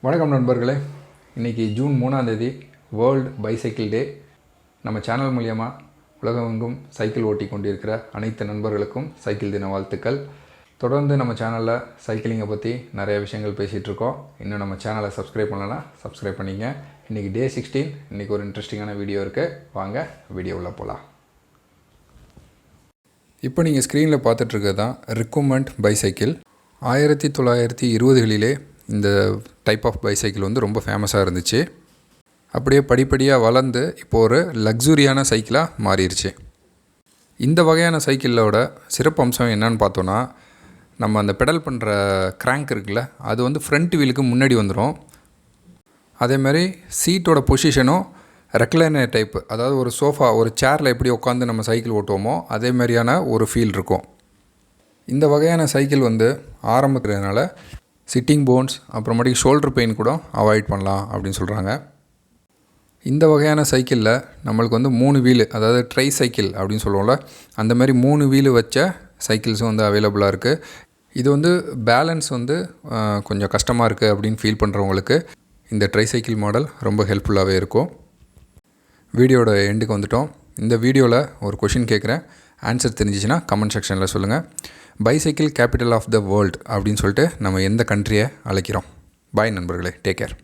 வணக்கம் நண்பர்களே, இன்றைக்கி ஜூன் 3ஆம் தேதி வேர்ல்டு பைசைக்கிள் டே. நம்ம சேனல் மூலியமாக உலகமெங்கும் சைக்கிள் ஓட்டி கொண்டிருக்கிற அனைத்து நண்பர்களுக்கும் சைக்கிள் தின வாழ்த்துக்கள். தொடர்ந்து நம்ம சேனலில் சைக்கிளிங்கை பற்றி நிறைய விஷயங்கள் பேசிகிட்ருக்கோம். இன்னும் நம்ம சேனலை சப்ஸ்கிரைப் பண்ணலன்னா சப்ஸ்கிரைப் பண்ணிங்க. இன்றைக்கி டே 16. இன்றைக்கி ஒரு இன்ட்ரெஸ்டிங்கான வீடியோ இருக்குது. வாங்க வீடியோவில் போகலாம். இப்போ நீங்கள் ஸ்க்ரீனில் பார்த்துட்ருக்கிறது தான் ரெக்கும்பண்ட் பைசைக்கிள். 1920களிலே இந்த டைப் ஆஃப் பைசைக்கிள் வந்து ரொம்ப ஃபேமஸாக இருந்துச்சு. அப்படியே படிப்படியாக வளர்ந்து இப்போது ஒரு லக்ஸுரியான சைக்கிளாக மாறிடுச்சு. இந்த வகையான சைக்கிளோட சிறப்பு அம்சம் என்னன்னு பார்த்தோன்னா, நம்ம அந்த பெடல் பண்ணுற கிராங்க் இருக்குல்ல, அது வந்து ஃப்ரண்ட் வீலுக்கு முன்னாடி வந்துடும். அதேமாதிரி சீட்டோட பொசிஷனும் ரெக்லைனர் டைப்பு, அதாவது ஒரு சோஃபா, ஒரு சேரில் எப்படி உட்காந்து நம்ம சைக்கிள் ஓட்டுவோமோ அதே மாதிரியான ஒரு ஃபீல் இருக்கும். இந்த வகையான சைக்கிள் வந்து ஆரம்பிக்கிறதுனால சிட்டிங் போன்ஸ், அப்புறமேட்டுக்கு ஷோல்டர் பெயின் கூட அவாய்ட் பண்ணலாம் அப்படின்னு சொல்கிறாங்க. இந்த வகையான சைக்கிளில் நம்மளுக்கு வந்து 3 வீலு, அதாவது ட்ரை சைக்கிள் அப்படின்னு சொல்லுவோம்ல, அந்த மாதிரி 3 வீலு வச்ச சைக்கிள்ஸும் வந்து அவைலபிளாக இருக்குது. இது வந்து பேலன்ஸ் வந்து கொஞ்சம் கஷ்டமாக இருக்குது அப்படின்னு ஃபீல் பண்ணுறவங்களுக்கு இந்த ட்ரை சைக்கிள் மாடல் ரொம்ப ஹெல்ப்ஃபுல்லாகவே இருக்கும். வீடியோட எண்டுக்கு வந்துட்டோம். இந்த வீடியோவில் ஒரு கொஷின் கேட்குறேன். ஆன்சர் தெரிஞ்சிச்சுன்னா கமெண்ட் செக்ஷனில் சொல்லுங்கள். Bicycle capital of the world அப்படின்னு சொல்லிட்டு நம்ம எந்த கண்ட்ரியை அழைக்கிறோம்? பாய் நண்பர்களே, டேக் கேர்.